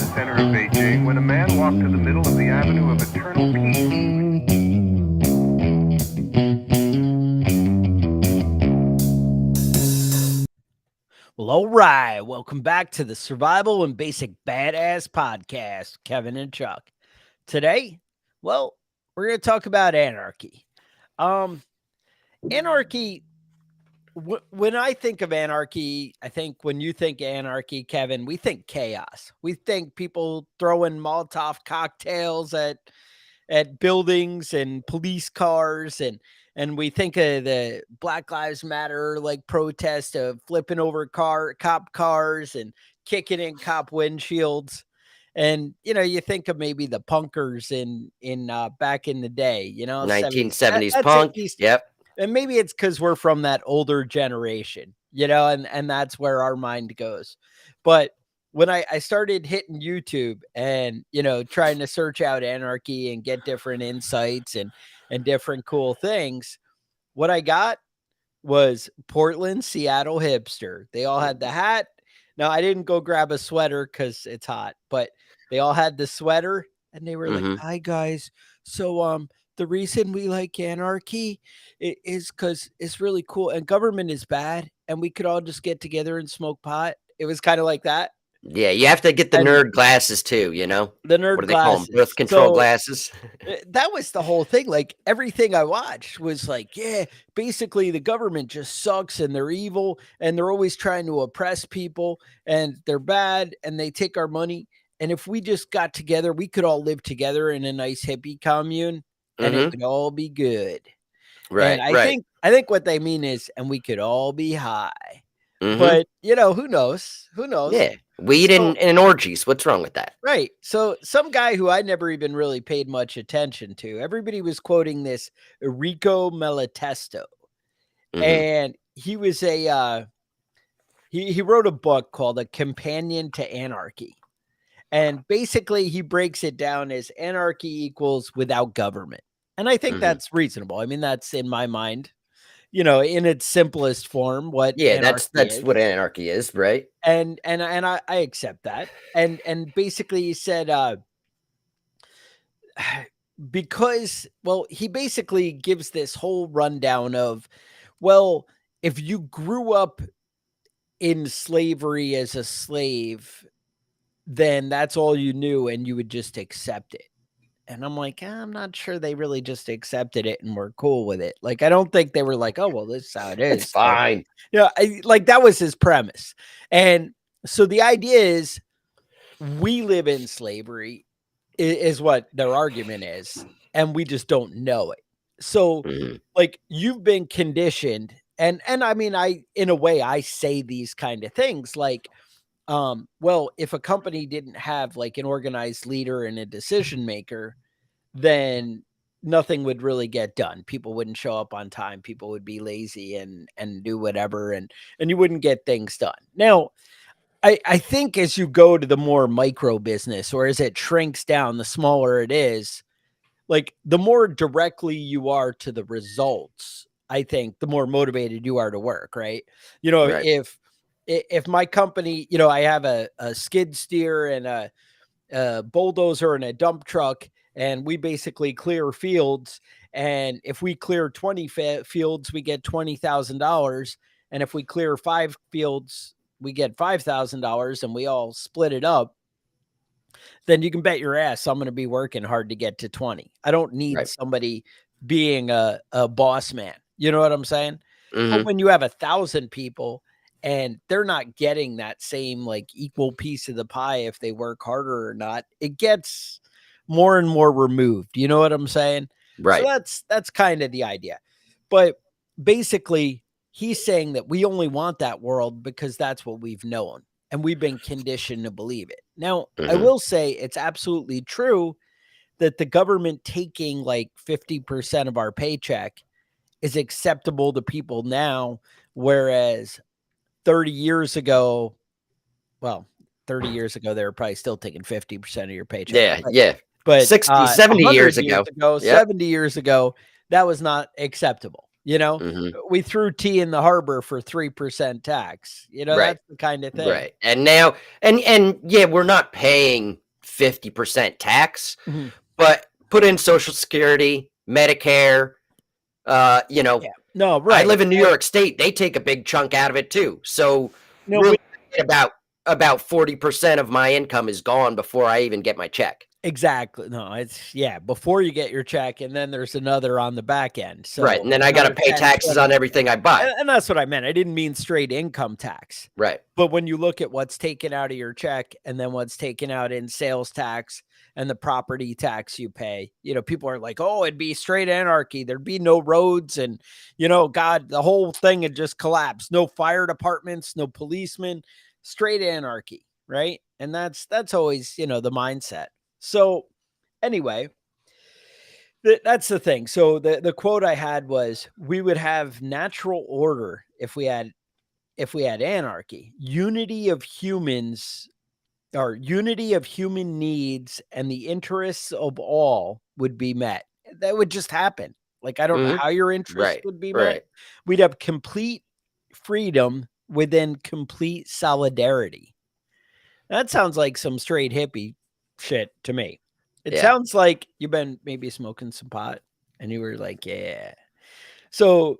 the center of Beijing when a man walked to the middle of the Avenue of Eternal Peace. Well, all right. Welcome back to the Survival and Basic Badass Podcast, Kevin and Chuck. Today, well, we're going to talk about anarchy. Anarchy, when I think of anarchy, I think when you think anarchy, Kevin, we think chaos. We think people throwing Molotov cocktails at buildings and police cars, and we think of the Black Lives Matter like protest of flipping over cop cars and kicking in cop windshields. And you think of maybe the punkers in back in the day, 70s. 1970s That's at punk. least, Yep. and maybe it's because we're from that older generation, and that's where our mind goes. But when I started hitting YouTube and, trying to search out anarchy and get different insights and different cool things, what I got was Portland, Seattle hipster. They all had the hat. Now, I didn't go grab a sweater because it's hot, but they all had the sweater and they were like, hi, guys. So, the reason we like anarchy is because it's really cool and government is bad and we could all just get together and smoke pot. It was kind of like that. Yeah, you have to get the And nerd glasses too, the nerd What do they call them? glasses. Birth control So glasses. that was the whole thing. Like everything I watched was like, yeah, basically the government just sucks and they're evil and they're always trying to oppress people and they're bad and they take our money. And if we just got together, we could all live together in a nice hippie commune and it would all be good. Right, And I right. think what they mean is, and we could all be high. Mhm. But who knows? Who knows? Yeah, weed and orgies. What's wrong with that? Right. So some guy who I never even really paid much attention to, everybody was quoting this Enrico Malatesta. And he was he wrote a book called A Companion to Anarchy. And basically he breaks it down as anarchy equals without government. And I think that's reasonable. I mean, that's in my mind, in its simplest form, what that's is. what anarchy is, right? And I accept that. And basically he said because, well, he basically gives this whole rundown of, well, if you grew up in slavery as a slave, then that's all you knew and you would just accept it. And I'm like, I'm not sure they really just accepted it and were cool with it. Like, I don't think they were like, oh, well, this is how it is. It's fine. Like that was his premise. And so the idea is we live in slavery is what their argument is. And we just don't know it. So like you've been conditioned and I mean, in a way, I say these kind of things like, well, if a company didn't have like an organized leader and a decision maker, then nothing would really get done. People wouldn't show up on time. People would be lazy and do whatever. And you wouldn't get things done. Now, I think as you go to the more micro business or as it shrinks down, the smaller it is, like the more directly you are to the results, I think the more motivated you are to work. Right. Right. If my company, I have a skid steer and a bulldozer and a dump truck, and we basically clear fields. And if we clear 20 fields, we get $20,000. And if we clear 5 fields, we get $5,000 and we all split it up. Then you can bet your ass I'm going to be working hard to get to 20. I don't need somebody being a boss man. You know what I'm saying? But when you have 1,000 people and they're not getting that same like equal piece of the pie if they work harder or not, it gets more and more removed. You know what I'm saying? Right. So that's kind of the idea. But basically, he's saying that we only want that world because that's what we've known and we've been conditioned to believe it. Now, I will say it's absolutely true that the government taking like 50% of our paycheck is acceptable to people now, whereas 30 years ago, well, 30 years ago, they were probably still taking 50% of your paycheck. But 60, 70 years ago. 70 years ago, that was not acceptable. You know, we threw tea in the harbor for 3% tax. You know, Right. that's the kind of thing. Right. And now, and yeah, we're not paying 50% tax, but put in Social Security, Medicare, you know, Yeah. No, right. I live in New York State. They take a big chunk out of it too. So No, really about 40% of my income is gone before I even get my check. Exactly. No, it's before you get your check, and then there's another on the back end. So Right. And then I got to pay 10, taxes 20. on everything I buy. And that's what I meant. I didn't mean straight income tax. Right. But when you look at what's taken out of your check and then what's taken out in sales tax and the property tax you pay, you know, people are like, oh, it'd be straight anarchy. There'd be no roads. And, you know, God, the whole thing had just collapsed. No fire departments, no policemen, straight anarchy. Right. And that's always, you know, the mindset. So anyway, that's the thing. So the quote I had was, we would have natural order if we had anarchy. Unity of humans, or unity of human needs and the interests of all would be met. That would just happen. Like, I don't know how your interests would be met. We'd have complete freedom within complete solidarity. That sounds like some straight hippie shit to me. It sounds like you've been maybe smoking some pot and you were like, yeah. So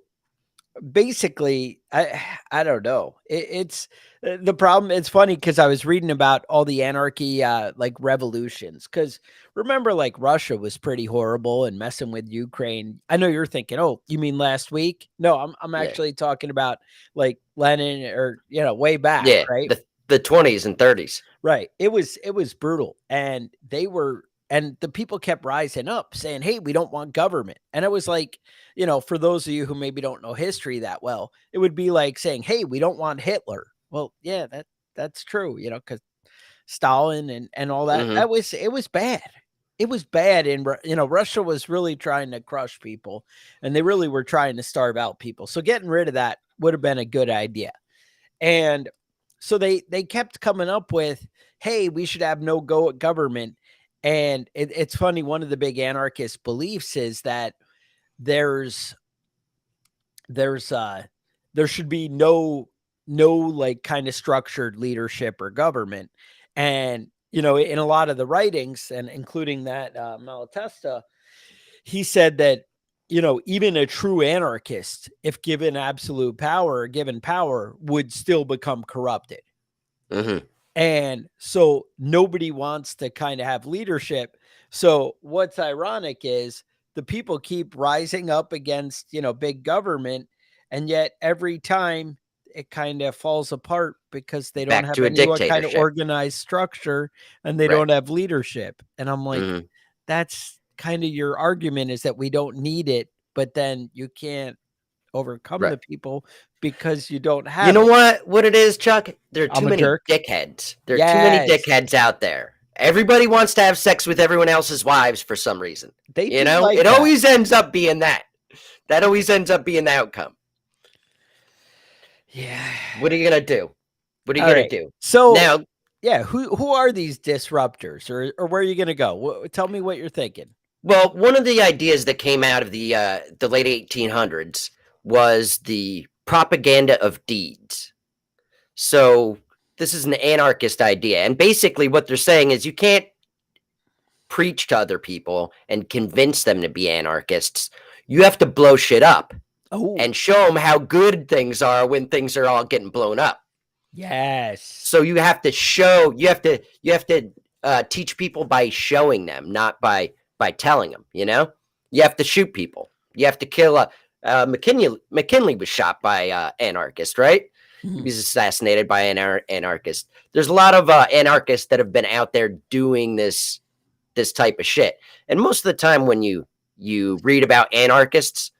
basically, I don't know. It's the problem. It's funny because I was reading about all the anarchy, like revolutions. Because remember, like Russia was pretty horrible and messing with Ukraine. I know you're thinking, oh, you mean last week? No, I'm actually talking about like Lenin, or, you know, way back, right? The 20s and 30s. Right. It was brutal, and the people kept rising up saying, hey, we don't want government. And it was like, you know, for those of you who maybe don't know history that well, it would be like saying, hey, we don't want Hitler. Well, yeah, that's true, you know, because Stalin and all that, it was bad. It was bad. And, you know, Russia was really trying to crush people, and they really were trying to starve out people. So getting rid of that would have been a good idea. And so they kept coming up with, hey, we should have no go at government. And it's funny, one of the big anarchist beliefs is that there should be no like kind of structured leadership or government. And, you know, in a lot of the writings, and including that Malatesta, he said that, you know, even a true anarchist, if given absolute power or given power, would still become corrupted. And so nobody wants to kind of have leadership. So what's ironic is the people keep rising up against, you know, big government. And yet every time it kind of falls apart because they don't have any kind of organized structure, and they don't have leadership. And I'm like, that's kind of your argument, is that we don't need it, but then you can't overcome the people because you don't have. You know what it is, Chuck? There are too many dickheads. There are too many dickheads out there. Everybody wants to have sex with everyone else's wives for some reason. You know, like it always ends up being that. That always ends up being the outcome. Yeah. What are you gonna do? What are you gonna do? So now, yeah, who are these disruptors, or where are you gonna go? Tell me what you're thinking. Well, one of the ideas that came out of the late 1800s was the propaganda of deeds. So this is an anarchist idea. And basically what they're saying is you can't preach to other people and convince them to be anarchists. You have to blow shit up and show them how good things are when things are all getting blown up. Yes. So you have to show, you have to teach people by showing them, not by telling them, you know? You have to shoot people. You have to kill McKinley was shot by anarchist, right? He was assassinated by an anarchist. There's a lot of anarchists that have been out there doing this type of shit. And most of the time when you read about anarchists,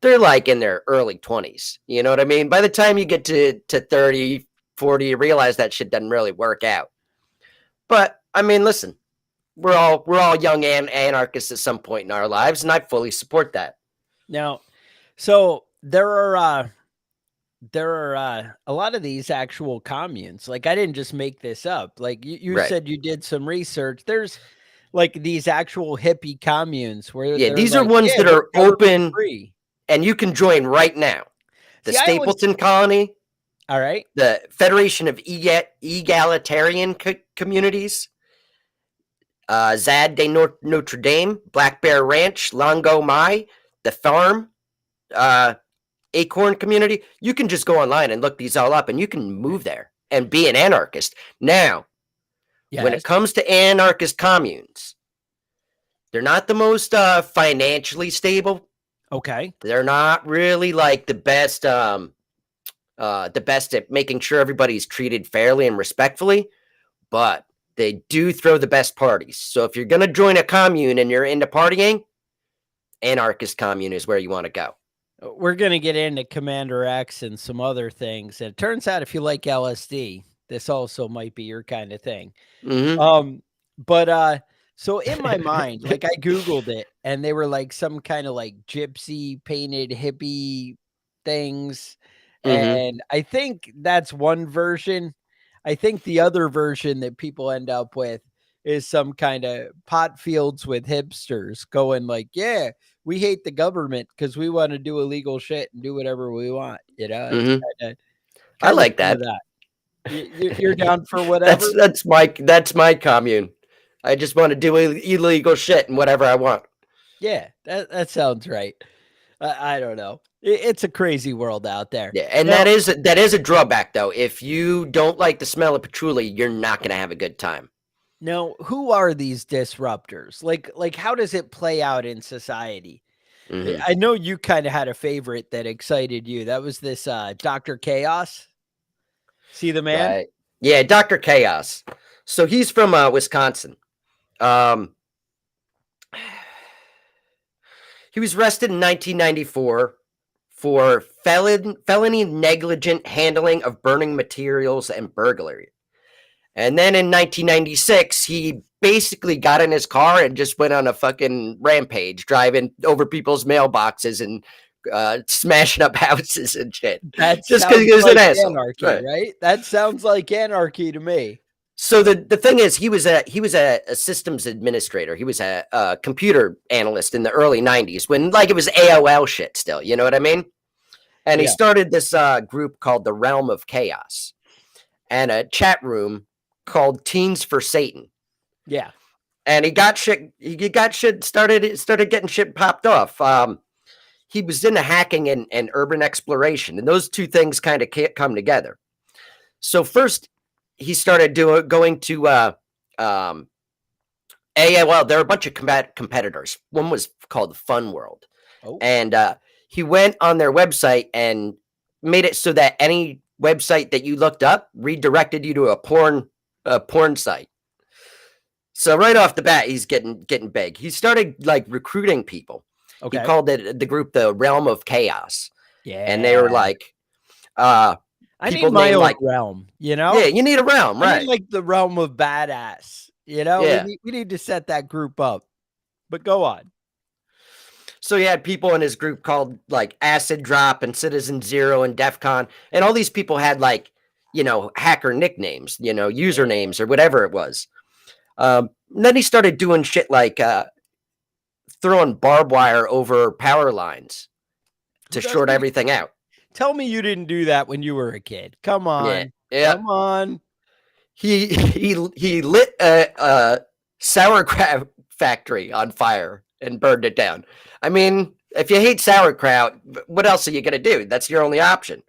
they're like in their early 20s. You know what I mean? By the time you get to 30, 40, you realize that shit doesn't really work out. But I mean, listen, we're all young anarchists at some point in our lives, and I fully support that. Now, so there are a lot of these actual communes. Like, I didn't just make this up. Like you said, you did some research. There's like these actual hippie communes where these are ones that are open. Free. and you can join right now. The See, I always, Stapleton Colony, all right. the Federation of Egalitarian Communities, Zad de Notre Dame, Black Bear Ranch, Longo Mai, the Farm, Acorn Community. You can just go online and look these all up, and you can move there and be an anarchist. Now, when Yes. it comes to anarchist communes, they're not the most financially stable. Okay. They're not really like the best at making sure everybody's treated fairly and respectfully, but they do throw the best parties. So if you're going to join a commune and you're into partying, anarchist commune is where you want to go. We're going to get into Commander X and some other things. And it turns out if you like LSD, this also might be your kind of thing. Mm-hmm. So in my mind, like I Googled it and they were like some kind of like gypsy painted hippie things. Mm-hmm. And I think that's one version. I think the other version that people end up with is some kind of pot fields with hipsters going like, yeah, we hate the government because we want to do illegal shit and do whatever we want. You know, it's Mm-hmm. I kind of like some of that. You're down for whatever. That's my commune. I just want to do illegal shit and whatever I want. Yeah, that sounds right. I don't know. It's a crazy world out there. Yeah, and Now, that is a drawback though. If you don't like the smell of patchouli, you're not going to have a good time. now, who are these disruptors? Like, how does it play out in society? Mm-hmm. I know you kind of had a favorite that excited you. That was this Dr. Chaos. See the man? Right. Yeah, Dr. Chaos. So he's from Wisconsin. He was arrested in 1994 for felony negligent handling of burning materials and burglary. And then in 1996, he basically got in his car and just went on a fucking rampage, driving over people's mailboxes and smashing up houses and shit. That Just because sounds he was like an asshole. anarchy, Right. right? That sounds like anarchy to me. So the thing is, he was a systems administrator. He was a computer analyst in the early 90s when like it was AOL shit still. You know what I mean? And he Yeah. started this group called the Realm of Chaos and a chat room called Teens for Satan. Yeah. And he got shit. Started getting shit popped off. He was into hacking and urban exploration, and those two things kind of can't come together. So first, he started going to well, there were a bunch of competitors. One was called the Fun World, and he went on their website and made it so that any website that you looked up redirected you to a porn site. So right off the bat, he's getting big. He started like recruiting people. Okay. He called it the group the Realm of Chaos. Yeah. And they were like, I need my own like realm, you know? Yeah, you need a realm, I right? need like the realm of badass, you know? Yeah. We need to set that group up. But go on. So he had people in his group called like Acid Drop and Citizen Zero and DEF CON. And all these people had like, hacker nicknames, usernames or whatever it was. Then he started doing shit like throwing barbed wire over power lines to short everything out. Tell me you didn't do that when you were a kid. Come on. Yeah. Come on. He lit a sauerkraut factory on fire and burned it down. I mean, if you hate sauerkraut, what else are you going to do? That's your only option.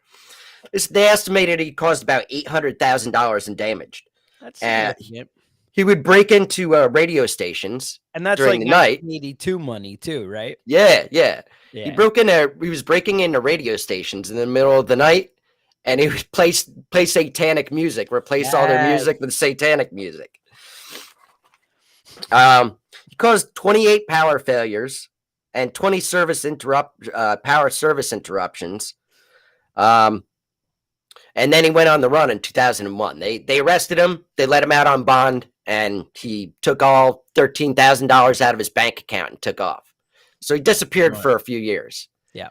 They estimated he caused about $800,000 in damage. That's significant. He would break into radio stations, and that's during like the night. 1982 money too, right? Yeah. He was breaking into radio stations in the middle of the night, and he would play satanic music, replace all their music with satanic music. He caused 28 power failures and 20 power service interruptions. And then he went on the run in 2001. They arrested him. They let him out on bond, and he took all $13,000 out of his bank account and took off. So he disappeared for a few years. Yeah.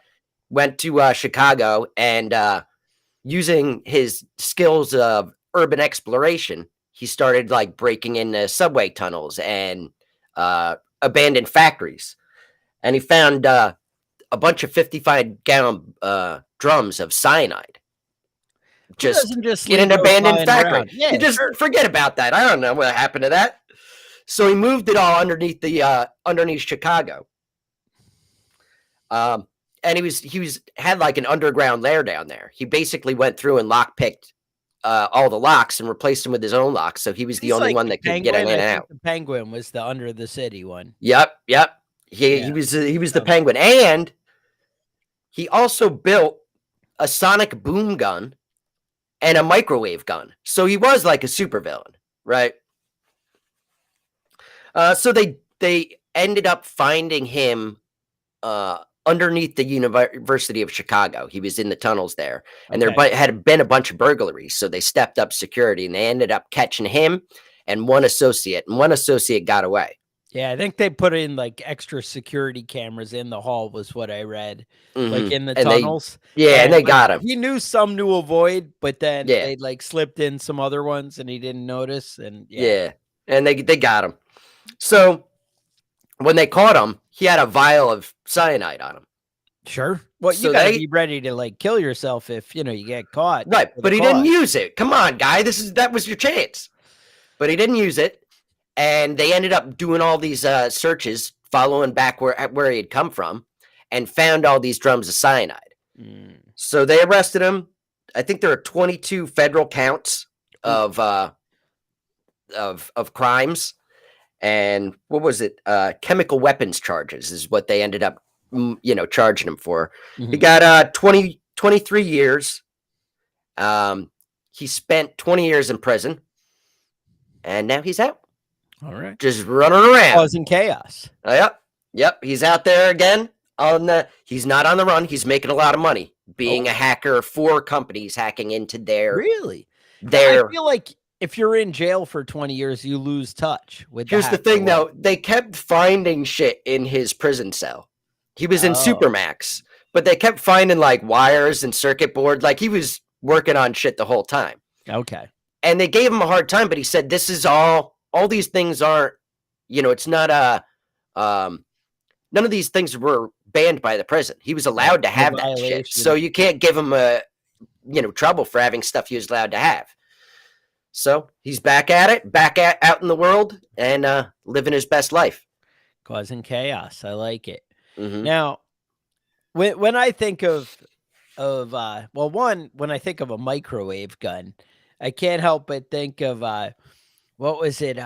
Went to Chicago, and using his skills of urban exploration, he started like breaking into subway tunnels and abandoned factories. And he found a a bunch of 55-gallon drums of cyanide. Who doesn't just in leave an those abandoned lying factory. around? Yeah, You just sure. forget about that. I don't know what happened to that. So he moved it all underneath underneath Chicago. And he had like an underground lair down there. He basically went through and lockpicked all the locks and replaced them with his own locks. So he was the He's only like one the that could get in Penguin. I and think out. the Penguin was the under the city one. Yep. He Yeah. was the Penguin, and he also built a sonic boom gun and a microwave gun. So he was like a supervillain, right? So they ended up finding him underneath the University of Chicago. He was in the tunnels there, and there had been a bunch of burglaries. So they stepped up security, and they ended up catching him and one associate got away. Yeah, I think they put in like extra security cameras in the hall was what I read, like in the tunnels. And they got him. He knew some to avoid, but then Yeah. they like slipped in some other ones and he didn't notice. And and they got him. So when they caught him, he had a vial of cyanide on him. Sure. Well, So you gotta be ready to like kill yourself if you get caught. Right, but he didn't use it. Come on, guy. That was your chance. But he didn't use it. And they ended up doing all these searches, following back where he had come from, and found all these drums of cyanide. So they arrested him. I think there are 22 federal counts of crimes, and what was it? Chemical weapons charges is what they ended up, charging him for. He got 23 years. He spent 20 years in prison, and now he's out. All right. Just running around. Causing chaos. Yep. He's out there again. He's not on the run. He's making a lot of money being a hacker for companies, hacking into their. Really? I feel like if you're in jail for 20 years, you lose touch with Here's the thing, though. They kept finding shit in his prison cell. He was in Supermax, but they kept finding like wires and circuit board. Like he was working on shit the whole time. Okay. And they gave him a hard time, but he said, this is all these things aren't, it's not none of these things were banned by the prison. He was allowed to have that shit. So you can't give him trouble for having stuff he was allowed to have. So he's back at it, out in the world and living his best life. Causing chaos. I like it. Now, when I think of when I think of a microwave gun, I can't help but think of what was it?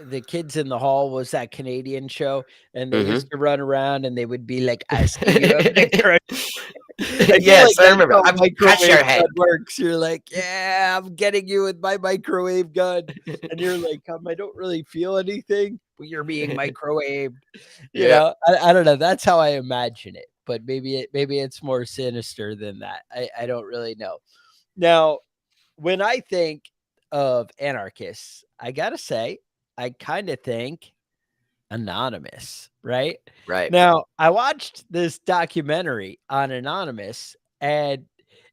The Kids in the Hall was that Canadian show, and they used to run around and they would be like asking you a picture. Yes, I remember. I'm microwave your head. gun works. You're like, yeah, I'm getting you with my microwave gun, and you're like, I don't really feel anything, but you're being microwaved. You know, I don't know. That's how I imagine it, but maybe it's more sinister than that. I don't really know. Now, when I think of anarchists, I gotta say, I kind of think Anonymous, right? Right. Now, I watched this documentary on Anonymous, and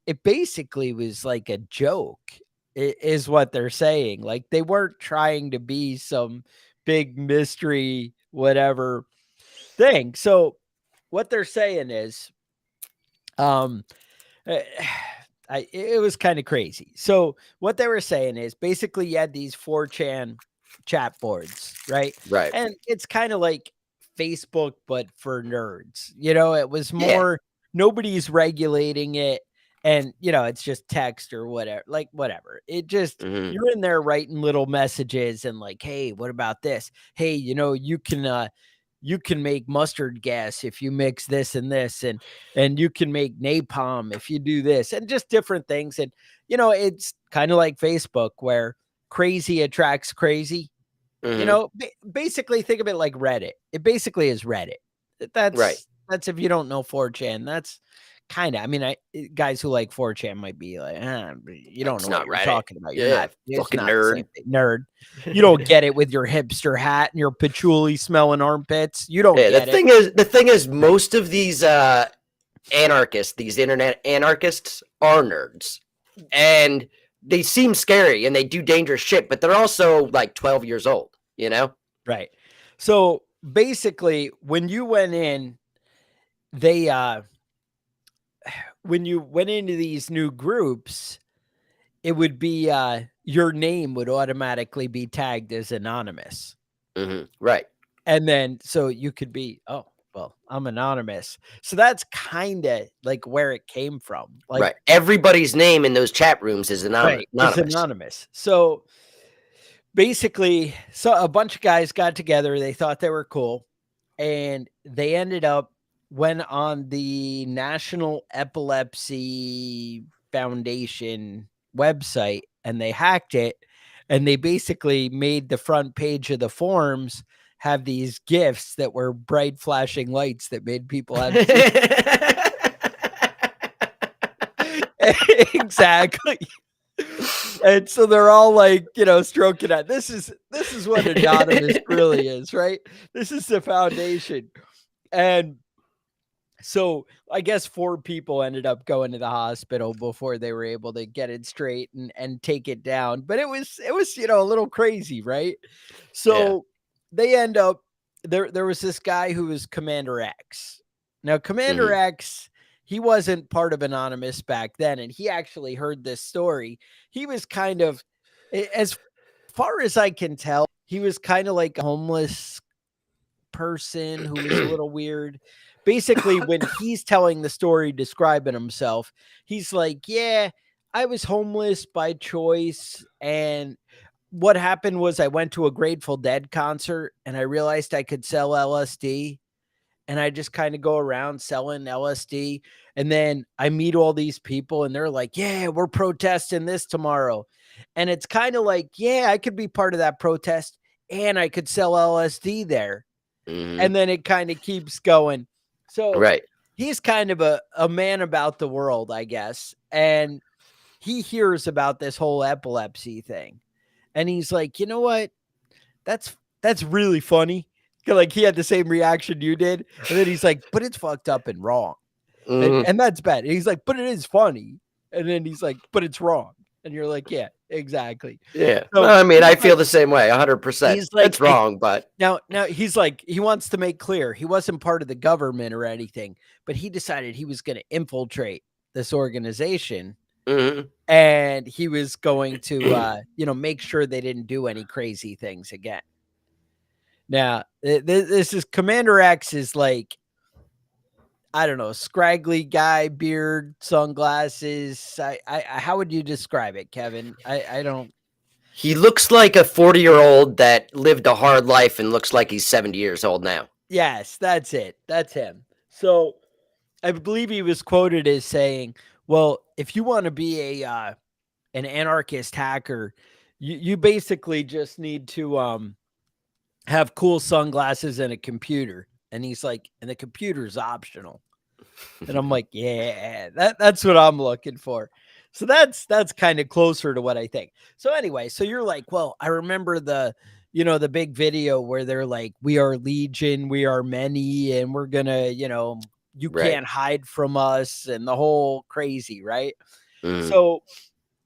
it basically was like a joke, is what they're saying. Like they weren't trying to be some big mystery, whatever thing. So what they're saying is, it was kind of crazy. So what they were saying is basically you had these 4chan chat boards, right? Right. And it's kind of like Facebook, but for nerds. It was more nobody's regulating it. And it's just text or whatever, like whatever. It just you're in there writing little messages and like, hey, what about this? Hey, you can make mustard gas if you mix this and this, and you can make napalm if you do this, and just different things. And it's kind of like Facebook where crazy attracts crazy. Basically think of it like Reddit. It basically is Reddit. That's right. That's if you don't know 4chan. That's kind of. I mean, guys who like 4chan might be like, you don't know what you're talking about. You're not fucking nerd. Nerd. You don't get it with your hipster hat and your patchouli smelling armpits. You don't get it. The thing is, most of these anarchists, these internet anarchists, are nerds, and they seem scary and they do dangerous shit, but they're also like 12 years old, Right. So basically, when you went in, they when you went into these new groups, it would be your name would automatically be tagged as anonymous. Right. And then so you could be, oh, well, I'm anonymous. So that's kind of like where it came from. Like, Right. Everybody's name in those chat rooms is right, it's anonymous. anonymous. So basically, so a bunch of guys got together. They thought they were cool, and they ended up went on the National Epilepsy Foundation website, and they hacked it, and they basically made the front page of the forums have these gifts that were bright flashing lights that made people have exactly. And so they're all like, stroking out. This is what anonymous really is, right? This is the foundation. And so I guess 4 people ended up going to the hospital before they were able to get it straight and take it down. But it was, a little crazy, right? So they end up there was this guy who was Commander X. Now, Commander X, he wasn't part of Anonymous back then, and he actually heard this story. He was kind of, as far as I can tell, he was kind of like a homeless person who was a little weird. Basically, when he's telling the story, describing himself, he's like, yeah, I was homeless by choice. And what happened was I went to a Grateful Dead concert and I realized I could sell LSD. And I just kind of go around selling LSD. And then I meet all these people and they're like, yeah, we're protesting this tomorrow. And it's kind of like, yeah, I could be part of that protest and I could sell LSD there. And then it kind of keeps going. So he's kind of a man about the world, I guess. And he hears about this whole epilepsy thing. And he's like, you know what? That's really funny. Like he had the same reaction you did. And then he's like, but it's fucked up and wrong. And that's bad. And he's like, but it is funny. And then he's like, but it's wrong. And you're like, yeah, exactly. Yeah. So well, I mean, I feel the same way, 100%. He's like, it's wrong, but now he's like, he wants to make clear he wasn't part of the government or anything, but he decided he was going to infiltrate this organization. And he was going to, make sure they didn't do any crazy things again. Now, this is Commander X is like, I don't know, scraggly guy, beard, sunglasses. How would you describe it, Kevin? I don't. He looks like a 40-year-old that lived a hard life and looks like he's 70 years old now. Yes, that's it. That's him. So I believe he was quoted as saying, well, if you want to be an anarchist hacker, you basically just need to have cool sunglasses and a computer. And he's like, and the computer's optional. And I'm like, yeah, that's what I'm looking for. So that's kind of closer to what I think. So anyway, so you're like, well, I remember the big video where they're like, we are legion, we are many, and we're gonna, you can't hide from us, and the whole crazy, right? So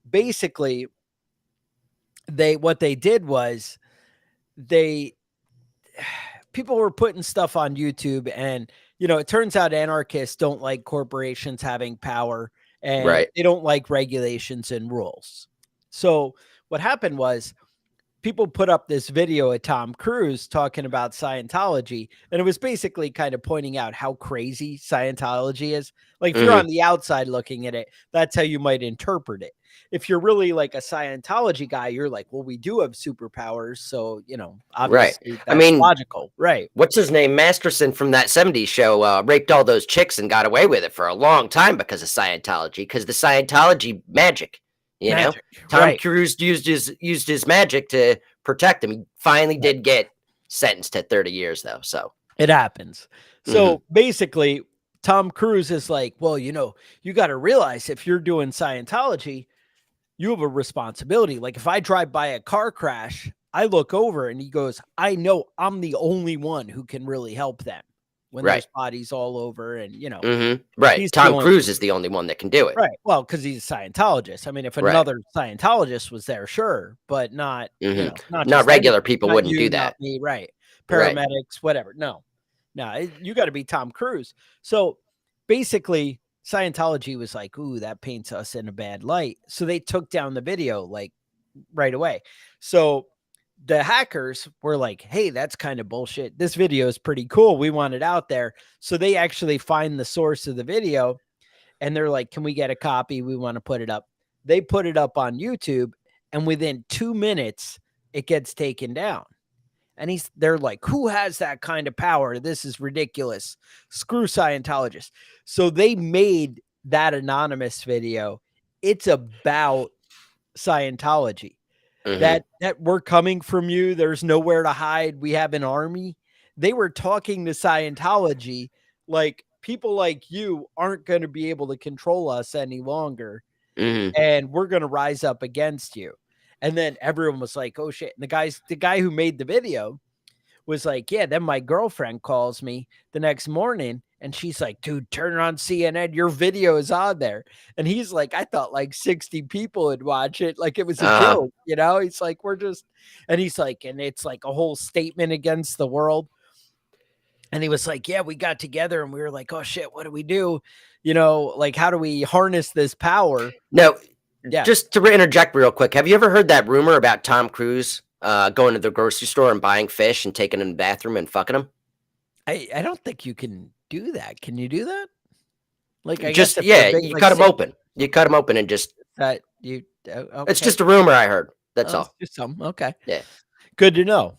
basically, what they did was people were putting stuff on YouTube, and it turns out anarchists don't like corporations having power, and they don't like regulations and rules. So what happened was people put up this video of Tom Cruise talking about Scientology, and it was basically kind of pointing out how crazy Scientology is. Like if you're on the outside looking at it, that's how you might interpret it. If you're really like a Scientology guy, you're like, well, we do have superpowers. So, obviously that's logical. Right. What's his name? Masterson from that 70s show raped all those chicks and got away with it for a long time because of Scientology, because the Scientology magic, Tom Cruise used his magic to protect him. He finally did get sentenced to 30 years though. So it happens. So basically Tom Cruise is like, well, you got to realize if you're doing Scientology, you have a responsibility. Like if I drive by a car crash, I look over and he goes, I know I'm the only one who can really help them when there's bodies all over. And, Tom Cruise is the only one that can do it. Right. Well, because he's a Scientologist. I mean, if another Scientologist was there, sure, but not, not regular people wouldn't do that. Not me, right. Paramedics, whatever. No. You got to be Tom Cruise. So basically, Scientology was like, ooh, that paints us in a bad light. So they took down the video like right away. So the hackers were like, hey, that's kind of bullshit. This video is pretty cool. We want it out there. So they actually find the source of the video and they're like, can we get a copy? We want to put it up. They put it up on YouTube, and within 2 minutes, it gets taken down. And they're like, who has that kind of power? This is ridiculous. Screw Scientologists. So they made that anonymous video. It's about Scientology. Mhm. That we're coming from you. There's nowhere to hide. We have an army. They were talking to Scientology like people like you aren't going to be able to control us any longer, Mhm. and we're going to rise up against you. And then everyone was like, oh shit. And the guy who made the video was like, yeah, then my girlfriend calls me the next morning and she's like, dude, turn on CNN. Your video is on there. And he's like, I thought like 60 people would watch it. Like it was a Uh-huh. joke, He's like, and he's like, and it's like a whole statement against the world. And he was like, yeah, we got together and we were like, oh shit, what do we do? Like, how do we harness this power? No, Yeah. just to interject real quick, have you ever heard that rumor about Tom Cruise going to the grocery store and buying fish and taking them in the bathroom and fucking them? I don't think you can do that. Can you do that? Like, I guess Just if they're yeah, big, you like cut them say open. You cut them open and just that you, it's okay. just a rumor I heard. That's Oh, it's all. just some. Okay. Yeah. Good to know.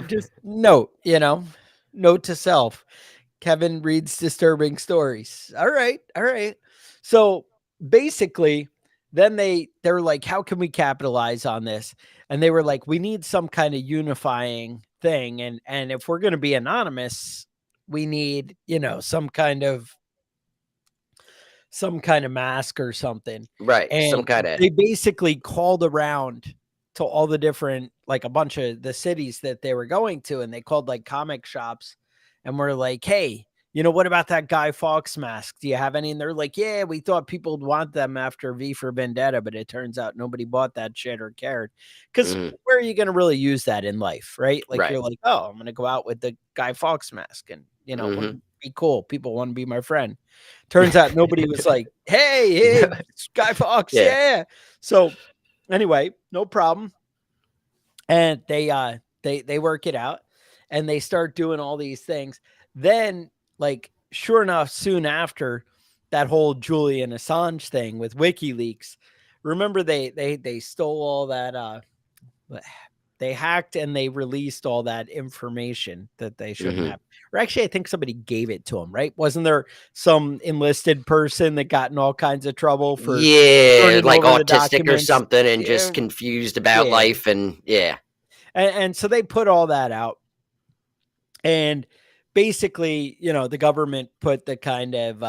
Just note to self. Kevin reads disturbing stories. All right. All right. So basically, then they're like, how can we capitalize on this? And they were like, we need some kind of unifying thing. And if we're gonna be anonymous, we need, some kind of mask or something. Right. Some And kind of they basically called around to all the different, like a bunch of the cities that they were going to, and they called like comic shops and were like, hey, what about that Guy Fawkes mask? Do you have any? And they're like, yeah, we thought people would want them after V for Vendetta, but it turns out nobody bought that shit or cared. Because where are you going to really use that in life, right? Like right. you're like, oh, I'm going to go out with the Guy Fawkes mask and, want to be cool. People want to be my friend. Turns out nobody was like, hey, it's Guy Fawkes, yeah. So anyway, no problem. And they work it out and they start doing all these things. Then, like, sure enough, soon after that whole Julian Assange thing with WikiLeaks, remember they stole all that they hacked and they released all that information that they shouldn't have. Or actually, I think somebody gave it to them, right? Wasn't there some enlisted person that got in all kinds of trouble for Yeah, turning like over the autistic or documents? something and Yeah, just confused about yeah. life and yeah. And so they put all that out. And basically, the government put the kind of,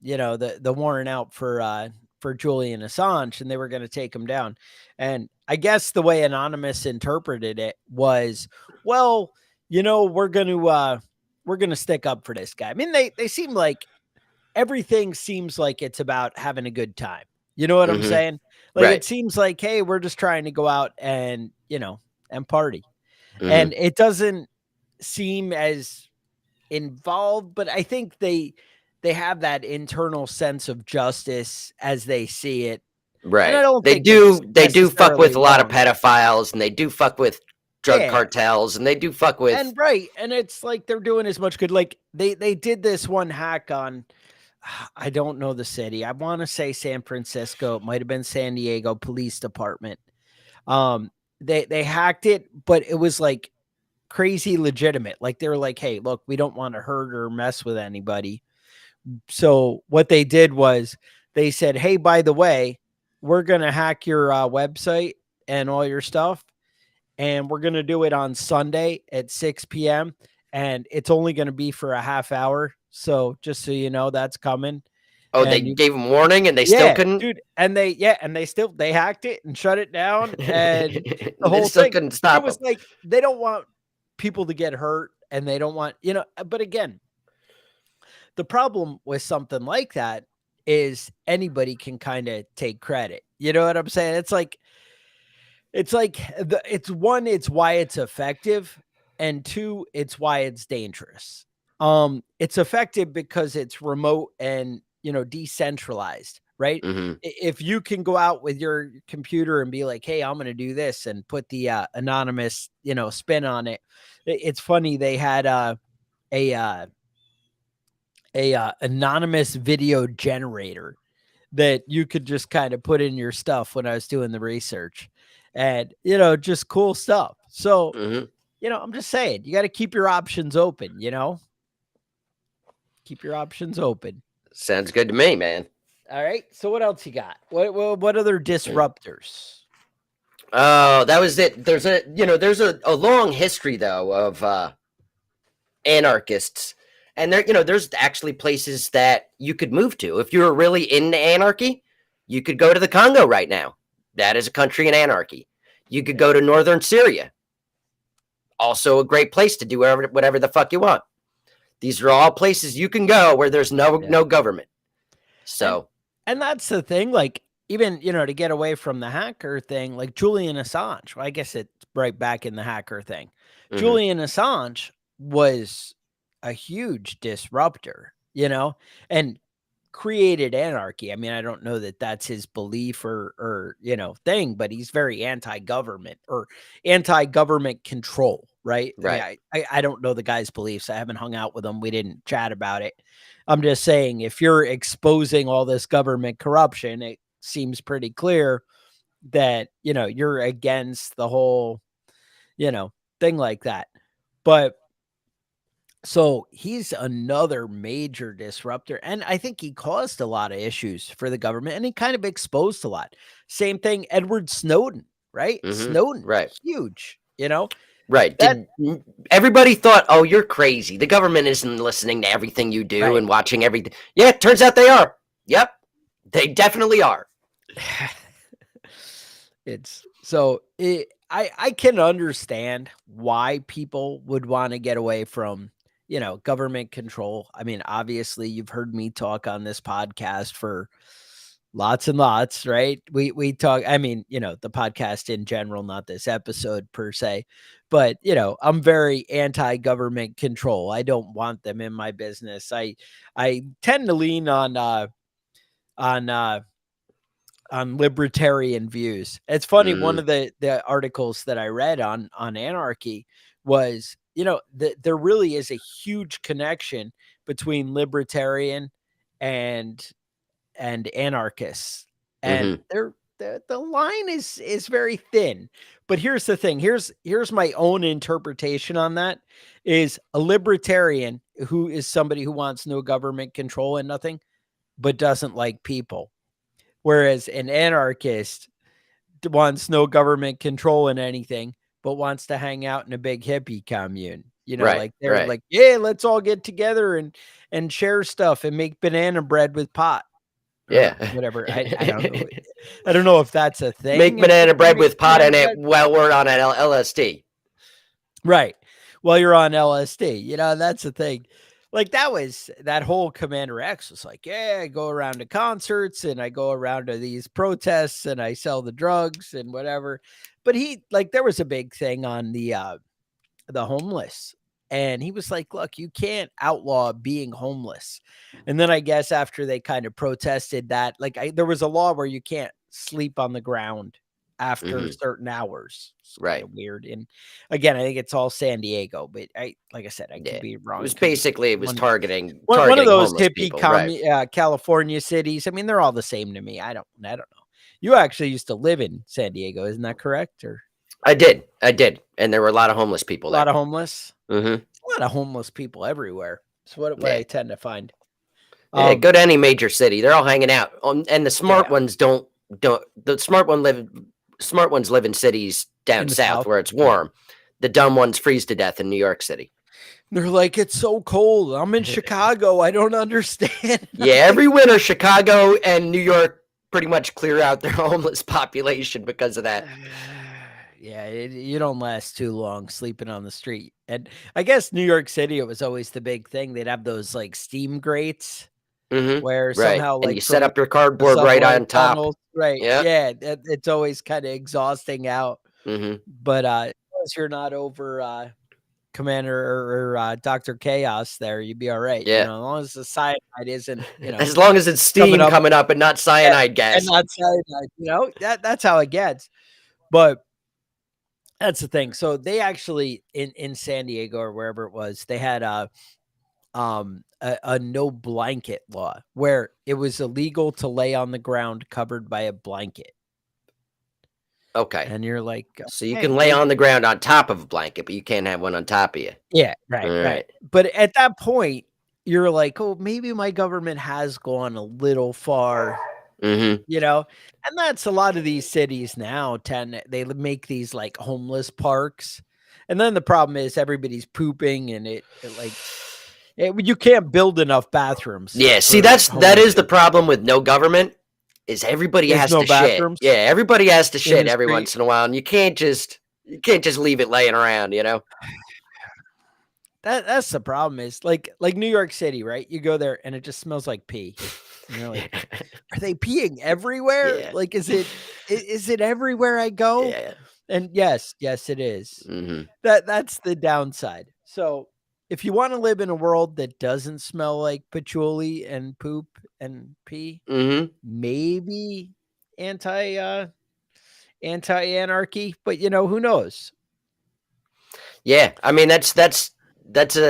the warrant out for Julian Assange, and they were going to take him down. And I guess the way Anonymous interpreted it was, well, we're going to stick up for this guy. I mean, they seem like everything seems like it's about having a good time. You know what I'm saying? Like, Right. it seems like, hey, we're just trying to go out and, and party. And it doesn't seem as involved, but I think they have that internal sense of justice as they see it. And I Right. don't They think it's do fuck necessarily with a lot of wrong. pedophiles and they do fuck with drug Yeah. cartels and they do fuck with And right. And it's like they're doing as much good. Like they did this one hack on, I don't know the city. I want to say San Francisco. It might have been San Diego Police Department. They hacked it, but it was like crazy legitimate. Like they were like, hey, look, we don't want to hurt or mess with anybody. So what they did was they said, hey, by the way, we're going to hack your website and all your stuff. And we're going to do it on Sunday at 6 p.m. And it's only going to be for a half hour. So just so you know, that's coming. Oh, And they gave them warning and they still yeah, couldn't dude. And they hacked it and shut it down. And the they whole still thing, couldn't it stop was them. like, they don't want people to get hurt and they don't want, but again, the problem with something like that is anybody can kind of take credit. You know what I'm saying? It's one, it's why it's effective, and two, it's why it's dangerous. It's effective because it's remote and, decentralized, right? Hmm. If you can go out with your computer and be like, "Hey, I'm going to do this," and put the anonymous, spin on it. It's funny, they had a uh, anonymous video generator that you could just kind of put in your stuff when I was doing the research, and just cool stuff. So, Hmm. I'm just saying, you got to keep your options open. Keep your options open. Sounds good to me, man. All right. So what else you got? What other disruptors? Oh, that was it. There's a long history though of anarchists, and there's actually places that you could move to if you were really into anarchy. You could go to the Congo right now. That is a country in anarchy. You could go to northern Syria. Also a great place to do whatever the fuck you want. These are all places you can go where there's no government. So, And that's the thing, like, even, to get away from the hacker thing, like Julian Assange, well, I guess it's right back in the hacker thing. mhm, Julian Assange was a huge disruptor, and created anarchy. I mean, I don't know that that's his belief or thing, but he's very anti-government or anti-government control, right? I mean, right. I don't know the guy's beliefs. I haven't hung out with him. We didn't chat about it. I'm just saying, if you're exposing all this government corruption, it seems pretty clear that, you're against the whole, thing like that. But so he's another major disruptor. And I think he caused a lot of issues for the government, and he kind of exposed a lot. Same thing, Edward Snowden, right? Mhm, Snowden, right. huge, Right. that, Everybody thought, "Oh, you're crazy. The government isn't listening to everything you do right. and watching everything." Yeah, it turns out they are. Yep. They definitely are. I can understand why people would want to get away from, government control. I mean, obviously you've heard me talk on this podcast for lots and lots, right? We talk, I mean, the podcast in general, not this episode per se, but I'm very anti-government control. I don't want them in my business. I tend to lean on uh on libertarian views. It's funny, one Mm, of the articles that I read on Anarchy was, there really is a huge connection between libertarian and anarchists. And mhm, the line is very thin. But here's the thing. Here's my own interpretation on that. Is a libertarian who is somebody who wants no government control and nothing, but doesn't like people. Whereas an anarchist wants no government control in anything, but wants to hang out in a big hippie commune. right, Like they're right. like, yeah, let's all get together and share stuff and make banana bread with pot or Yeah. whatever. I don't know. I don't know if that's a Make thing. If you banana can bread make with pot banana in it bread. while we're on an LSD. Right. Well, you're on LSD. That's the thing. Like that whole Commander X was like, yeah, I go around to concerts and I go around to these protests and I sell the drugs and whatever. But there was a big thing on the homeless. And he was like, look, you can't outlaw being homeless. And then I guess after they kind of protested that, there was a law where you can't sleep on the ground after Mhm, certain hours. It's kind right. of weird. And again, I think it's all San Diego, but like I said, I could Yeah. be It wrong was because basically it was one targeting one of targeting those homeless hippie people, right. California cities. I mean, they're all the same to me. I don't know. You actually used to live in San Diego, isn't that correct? Or I did, and there were a lot of homeless people a lot there. of homeless? Mhm. A lot of homeless people everywhere. It's what Yeah. I tend to find. Yeah, Um, go to any major city. They're all hanging out. And the smart yeah, ones don't the smart ones live in cities in down the south South. where it's Yeah. warm. The dumb ones freeze to death in New York City. They're like, it's so cold. I'm in Chicago. I don't understand. Yeah, every winter Chicago and New York pretty much clear out their homeless population because of that. Yeah, you don't last too long sleeping on the street. And I guess New York City, it was always the big thing. They'd have those like steam grates Mhm. where Right. somehow And you like set from up your the cardboard right subway on top. tunnels, right? Yep. Yeah, it's always kind of exhausting out. Mhm. But as long as you're not over Commander or Dr. Chaos there, you'd be all right. Yeah. As long as the cyanide isn't, As long as it's steam coming up and not cyanide and gas. not cyanide, that's how it gets. But that's the thing. So they actually in San Diego or wherever it was, they had a no blanket law where it was illegal to lay on the ground covered by a blanket. Okay. And you're like, so you can lay on the ground on top of a blanket, but you can't have one on top of you. Yeah, right, All right. But at that point, you're like, oh, maybe my government has gone a little far, Mm-hmm. And that's a lot of these cities now they make these like homeless parks. And then the problem is everybody's pooping and you can't build enough bathrooms. Yeah, see, that is the problem with no government, is everybody has to bathrooms shit. Yeah, everybody has to shit the every street. once in a while, and you can't just leave it laying around, That's the problem is like New York City, right? You go there and it just smells like pee. And you're like, are they peeing everywhere? Yeah. Like, is it everywhere I go? Yeah. And yes, it is. Mm-hmm. That's the downside. So if you want to live in a world that doesn't smell like patchouli and poop and pee, Mm-hmm. maybe anti-anarchy, but who knows? Yeah, I mean that's a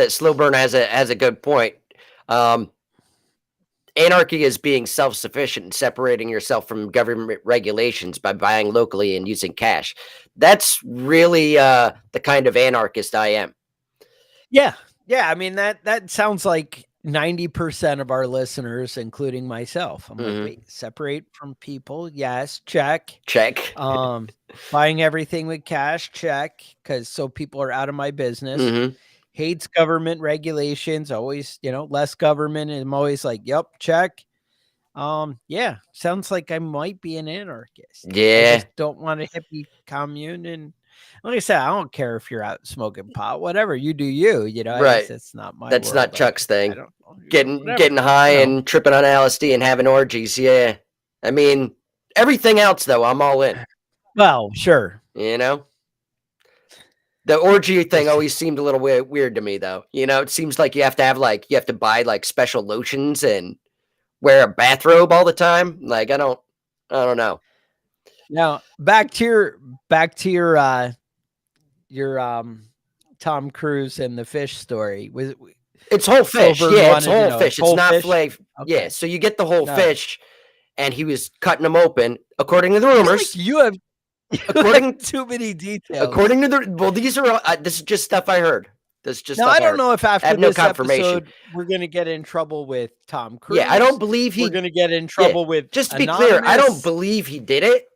slow burn has a good point. Anarchy is being self-sufficient and separating yourself from government regulations by buying locally and using cash. That's really the kind of anarchist I am. Yeah. I mean that sounds like 90% of our listeners, including myself. I'm like, wait, separate from people. Yes, check. Buying everything with cash, check, because so people are out of my business. Mm-hmm. Hates government regulations, always, less government. And I'm always like, yep, check. Yeah, sounds like I might be an anarchist. Yeah. I just don't want a hippie commune. And like I said, I don't care if you're out smoking pot, whatever you do, right. That's not my That's world. not Chuck's thing. Getting high and tripping on LSD and having orgies. Yeah. I mean, everything else though, I'm all in. Well, sure. The orgy thing always seemed a little weird to me though. It seems like you have to buy like special lotions and wear a bathrobe all the time. Like I don't know. Now back to your Tom Cruise and the fish story. It's whole fish. Yeah, it's whole fish. It's not fish? flavor. Okay. Yeah, so you get the whole fish, and he was cutting them open, according to the rumors. You have according too many details. According to these are this is just stuff I heard. This is just now stuff I don't know if after this episode we're gonna get in trouble with Tom Cruise. Yeah, I don't believe we're gonna get in trouble with. Just to be clear, I don't believe he did it.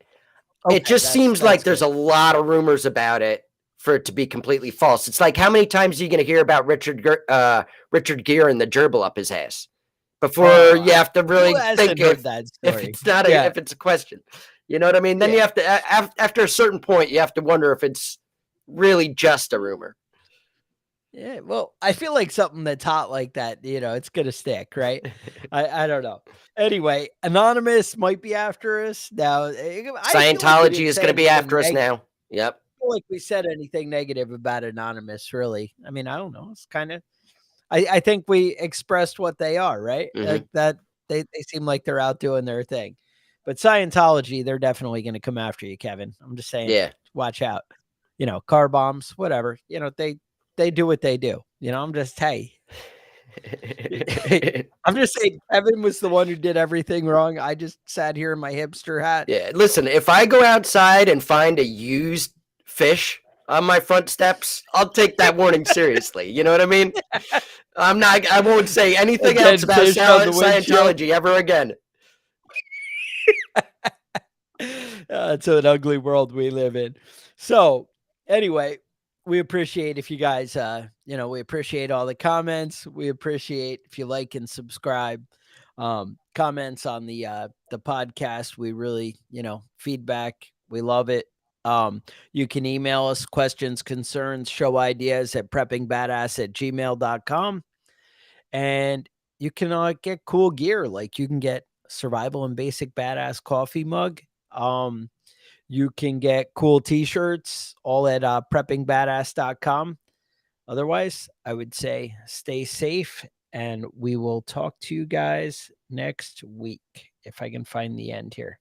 Okay, it just seems like there's a lot of rumors about it for it to be completely false. It's like, how many times are you going to hear about Richard Gere and the gerbil up his ass before you have to really think if it's not if it's a question? You know what I mean? Then you have to, after a certain point, you have to wonder if it's really just a rumor. Yeah, well, I feel like something that's hot like that, it's going to stick, right? I don't know. Anyway, Anonymous might be after us now. Scientology is going to be after us now. Yep. I feel like we said anything negative about Anonymous, really. I mean, I don't know. It's kind of, I think we expressed what they are, right? Like that they seem like they're out doing their thing. But Scientology, they're definitely going to come after you, Kevin. I'm just saying, watch out. Car bombs, whatever. They do what they do. I'm just, hey. I'm just saying Evan was the one who did everything wrong. I just sat here in my hipster hat. Yeah, listen, if I go outside and find a used fish on my front steps, I'll take that warning seriously. You know what I mean? I won't say anything else about Scientology ever again. It's an ugly world we live in. So anyway, we appreciate if you guys, we appreciate all the comments. We appreciate if you like and subscribe, comments on the podcast. We really, feedback. We love it. You can email us questions, concerns, show ideas at preppingbadass@gmail.com. And you can get cool gear. Like you can get Survival and Basic Badass coffee mug. You can get cool t-shirts all at preppingbadass.com. Otherwise, I would say stay safe, and we will talk to you guys next week if I can find the end here.